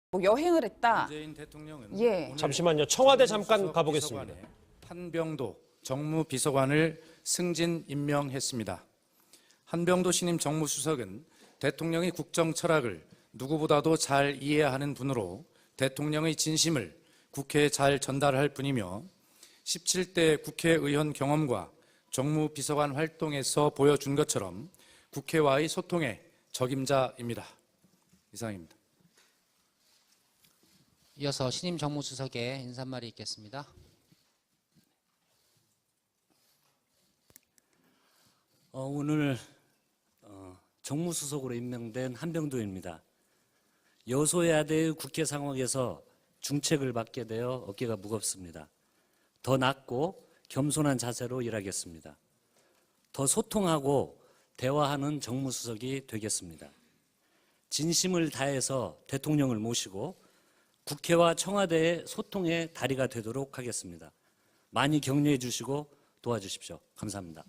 뭐 여행을 했다. 문재인 대통령은 예. 잠시만요. 청와대 잠깐 가보겠습니다. 한병도 정무비서관을 승진 임명했습니다. 한병도 신임 정무수석은 대통령의 국정 철학을 누구보다도 잘 이해하는 분으로 대통령의 진심을 국회에 잘 전달할 뿐이며 17대 국회의원 경험과 정무비서관 활동에서 보여준 것처럼 국회와의 소통의 적임자입니다. 이상입니다. 이어서 신임 정무수석의 인사말이 있겠습니다. 오늘 정무수석으로 임명된 한병도입니다. 여소야대의 국회 상황에서 중책을 받게 되어 어깨가 무겁습니다. 더 낮고 겸손한 자세로 일하겠습니다. 더 소통하고 대화하는 정무수석이 되겠습니다. 진심을 다해서 대통령을 모시고 국회와 청와대의 소통의 다리가 되도록 하겠습니다. 많이 격려해 주시고 도와주십시오. 감사합니다.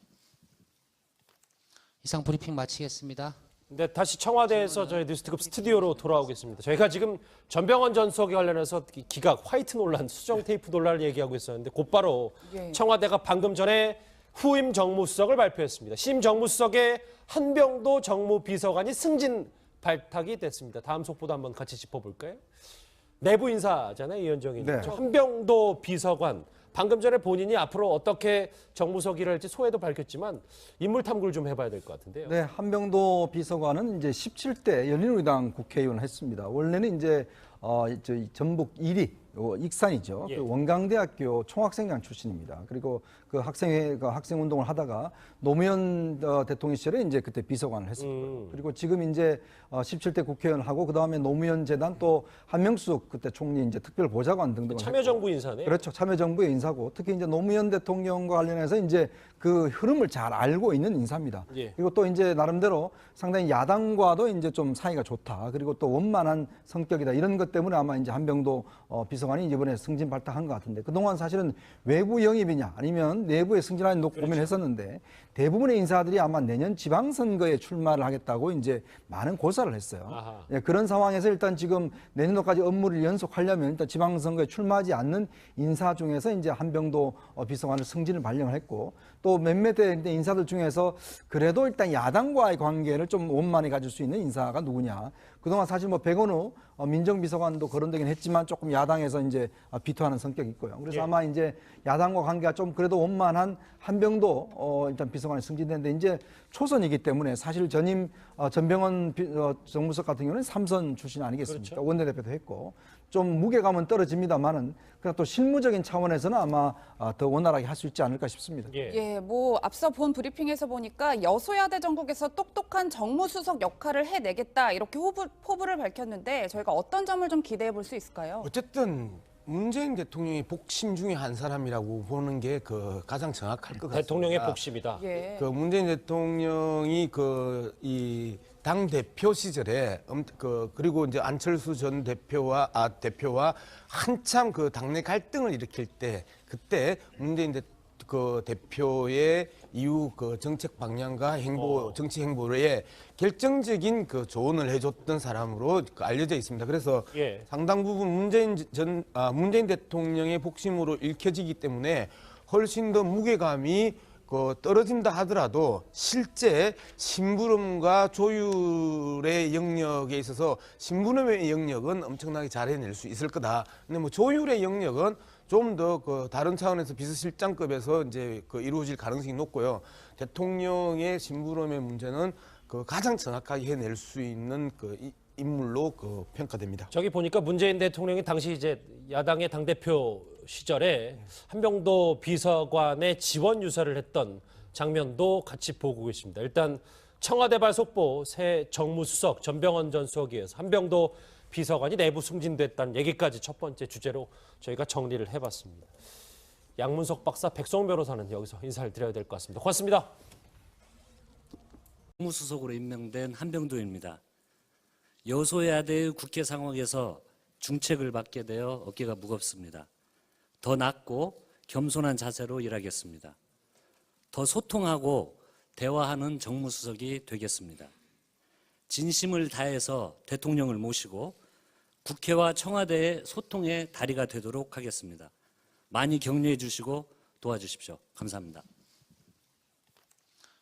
이상 브리핑 마치겠습니다. 네, 다시 청와대에서 저희 뉴스특급 스튜디오로 돌아오겠습니다. 저희가 지금 전병헌 전 수석에 관련해서 기각 화이트 논란, 수정 테이프 논란을 얘기하고 있었는데 곧바로 청와대가 방금 전에 후임 정무수석을 발표했습니다. 신임 정무수석의 한병도 정무비서관이 승진 발탁이 됐습니다. 다음 속보도 한번 같이 짚어볼까요? 내부 인사잖아요, 이현정이. 네. 한병도 비서관. 방금 전에 본인이 앞으로 어떻게 정무석 일을 할지 소회도 밝혔지만 인물 탐구를 좀 해봐야 될 것 같은데요. 네, 한병도 비서관은 이제 17대 열린우리당 국회의원을 했습니다. 원래는 이제 저희 전북 1위 익산이죠. 예. 그 원광대학교 총학생회장 출신입니다. 그리고 그 학생 운동을 하다가 노무현 대통령 시절에 이제 그때 비서관을 했습니다. 그리고 지금 이제 17대 국회의원 하고 그 다음에 노무현 재단 또 한명숙 그때 총리 이제 특별 보좌관 등등을 참여정부 인사네요. 그렇죠. 참여정부의 인사고 특히 이제 노무현 대통령과 관련해서 이제 그 흐름을 잘 알고 있는 인사입니다. 예. 그리고 또 이제 나름대로 상당히 야당과도 이제 좀 사이가 좋다. 그리고 또 원만한 성격이다. 이런 것 때문에 아마 이제 한병도 비서관이 이번에 승진 발탁한 것 같은데 그동안 사실은 외부 영입이냐 아니면 내부에 승진하는 놓고 고민했었는데 대부분의 인사들이 아마 내년 지방선거에 출마를 하겠다고 이제 많은 고사를 했어요. 예, 그런 상황에서 일단 지금 내년도까지 업무를 연속하려면 일단 지방선거에 출마하지 않는 인사 중에서 이제 한병도 비서관을 승진을 발령을 했고 또 몇몇 인사들 중에서 그래도 일단 야당과의 관계를 좀 원만히 가질 수 있는 인사가 누구냐. 그동안 사실 뭐 백원우 민정비서관도 거론되긴 했지만 조금 야당에서 이제 비토하는 성격이 있고요. 그래서 아마 이제 야당과 관계가 좀 그래도 원만한 한병도 일단 비서관이 승진됐는데 이제 초선이기 때문에 사실 전임 전병헌 정무수석 같은 경우는 3선 출신 아니겠습니까? 그렇죠. 원내대표도 했고 좀 무게감은 떨어집니다만은 그냥 또 실무적인 차원에서는 아마 더 원활하게 할 수 있지 않을까 싶습니다. 예, 뭐 앞서 본 브리핑에서 보니까 여소야대 정국에서 똑똑한 정무수석 역할을 해내겠다 이렇게 포부를 밝혔는데 저희가 어떤 점을 좀 기대해 볼 수 있을까요? 어쨌든 문재인 대통령이 복심 중에 한 사람이라고 보는 게 그 가장 정확할 것 같습니다. 대통령의 복심이다. 예. 그 문재인 대통령이 이 당 대표 시절에 그리고 이제 안철수 전 대표와 한참 그 당내 갈등을 일으킬 때 그때 문재인 대표의 이후 그 정책 방향과 정치 행보에 결정적인 그 조언을 해줬던 사람으로 알려져 있습니다. 그래서 상당 부분 문재인 대통령의 복심으로 읽혀지기 때문에 훨씬 더 무게감이 떨어진다 하더라도 실제 심부름과 조율의 영역에 있어서 심부름의 영역은 엄청나게 잘 해낼 수 있을 거다. 근데 뭐 조율의 영역은 좀 더 다른 차원에서 비서실장급에서 이제 이루어질 가능성이 높고요. 대통령의 심부름의 문제는 가장 정확하게 해낼 수 있는 인물로 평가됩니다. 저기 보니까 문재인 대통령이 당시 이제 야당의 당대표 시절에 한병도 비서관의 지원 유서를 했던 장면도 같이 보고 계십니다. 일단 청와대발 속보 새 정무수석 전병헌 전 수석에 의해서 한병도 비서관이 내부 승진됐다는 얘기까지 첫 번째 주제로 저희가 정리를 해봤습니다. 양문석 박사, 백성 변호사는 여기서 인사를 드려야 될 것 같습니다. 고맙습니다. 정무수석으로 임명된 한병도입니다. 여소야대의 국회 상황에서 중책을 받게 되어 어깨가 무겁습니다. 더 낮고 겸손한 자세로 일하겠습니다. 더 소통하고 대화하는 정무수석이 되겠습니다. 진심을 다해서 대통령을 모시고 국회와 청와대의 소통의 다리가 되도록 하겠습니다. 많이 격려해 주시고 도와주십시오. 감사합니다.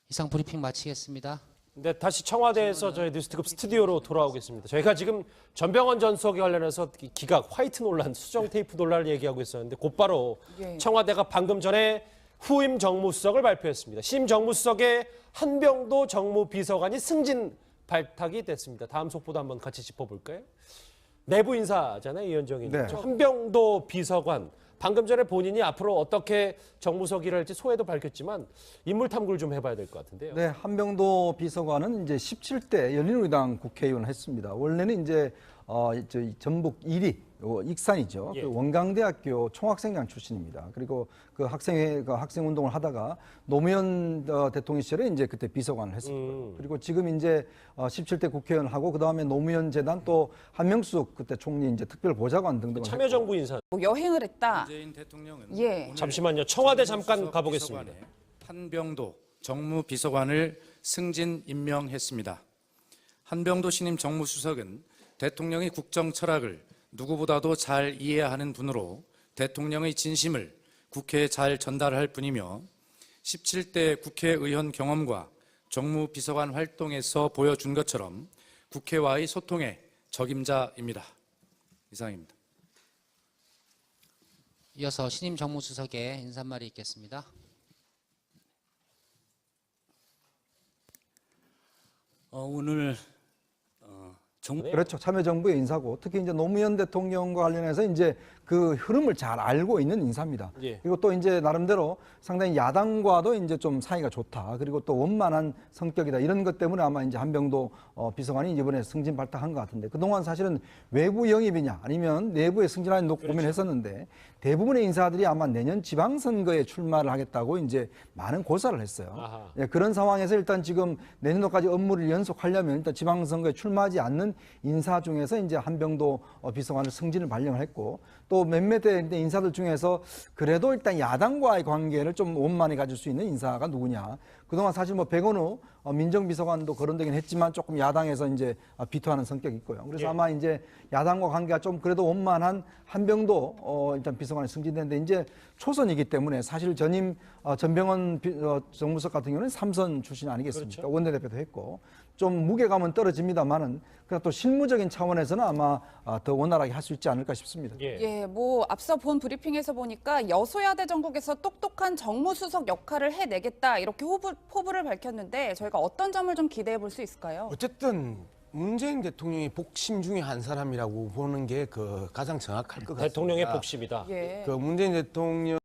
이상 브리핑 마치겠습니다. 네, 다시 청와대에서 저희 뉴스특급 스튜디오로 돌아오겠습니다. 저희가 지금 전병헌 전 수석에 관련해서 기각 화이트 논란, 수정 테이프 논란을 얘기하고 있었는데 곧바로 예. 청와대가 방금 전에 후임 정무수석을 발표했습니다. 신임 정무수석의 한병도 정무비서관이 승진 발탁이 됐습니다. 다음 속보도 한번 같이 짚어볼까요? 내부 인사잖아요, 이현정이. 네. 한병도 비서관. 방금 전에 본인이 앞으로 어떻게 정무석 일을 할지 소회도 밝혔지만 인물 탐구를 좀 해봐야 될 것 같은데요. 네, 한병도 비서관은 이제 17대 열린우리당 국회의원을 했습니다. 원래는 이제 저희 전북 1위 익산이죠. 예. 그 원광대학교 총학생회장 출신입니다. 그리고 그 학생 운동을 하다가 노무현 대통령 시절에 이제 그때 비서관을 했었고요. 그리고 지금 이제 17대 국회의원 하고 그 다음에 노무현 재단 또 한명숙 그때 총리 이제 특별 보좌관 등등 참여정부 인사. 뭐 여행을 했다. 문재인 대통령은 예. 오늘 잠시만요. 청와대 잠깐 정무수석 가보겠습니다. 비서관에 한병도 정무비서관을 승진 임명했습니다. 한병도 신임 정무수석은 대통령의 국정 철학을 누구보다도 잘 이해하는 분으로 대통령의 진심을 국회에 잘 전달할 뿐이며 17대 국회의원 경험과 정무비서관 활동에서 보여준 것처럼 국회와의 소통의 적임자입니다. 이상입니다. 이어서 신임 정무수석의 인사말이 있겠습니다. 오늘 그렇죠. 참여정부의 인사고 특히 이제 노무현 대통령과 관련해서 이제 그 흐름을 잘 알고 있는 인사입니다. 예. 그리고 또 이제 나름대로 상당히 야당과도 이제 좀 사이가 좋다. 그리고 또 원만한 성격이다. 이런 것 때문에 아마 이제 한병도 비서관이 이번에 승진 발탁한 것 같은데 그동안 사실은 외부 영입이냐 아니면 내부에 승진하는 놓고 고민했었는데 대부분의 인사들이 아마 내년 지방선거에 출마를 하겠다고 이제 많은 고사를 했어요. 아하. 예, 그런 상황에서 일단 지금 내년도까지 업무를 연속하려면 일단 지방선거에 출마하지 않는 인사 중에서 이제 한병도 비서관을 승진을 발령을 했고 또 몇몇의 인사들 중에서 그래도 일단 야당과의 관계를 좀 원만히 가질 수 있는 인사가 누구냐. 그동안 사실 뭐 백원우 민정비서관도 거론되긴 했지만 조금 야당에서 이제 비토하는 성격이 있고요. 그래서 예. 아마 이제 야당과 관계가 좀 그래도 원만한 한병도 일단 비서관이 승진됐는데 이제 초선이기 때문에 사실 전임 전병헌 정무수석 같은 경우는 삼선 출신 아니겠습니까? 그렇죠. 원내대표도 했고 좀 무게감은 떨어집니다만은 그냥 또 실무적인 차원에서는 아마 더 원활하게 할 수 있지 않을까 싶습니다. 예. 예, 뭐 앞서 본 브리핑에서 보니까 여소야대 전국에서 똑똑한 정무수석 역할을 해내겠다 이렇게 포부를 밝혔는데 저희가 어떤 점을 좀 기대해 볼 수 있을까요? 어쨌든 문재인 대통령이 복심 중에 한 사람이라고 보는 게 그 가장 정확할 것 같습니다. 대통령의 복심이다. 예. 그 문재인 대통령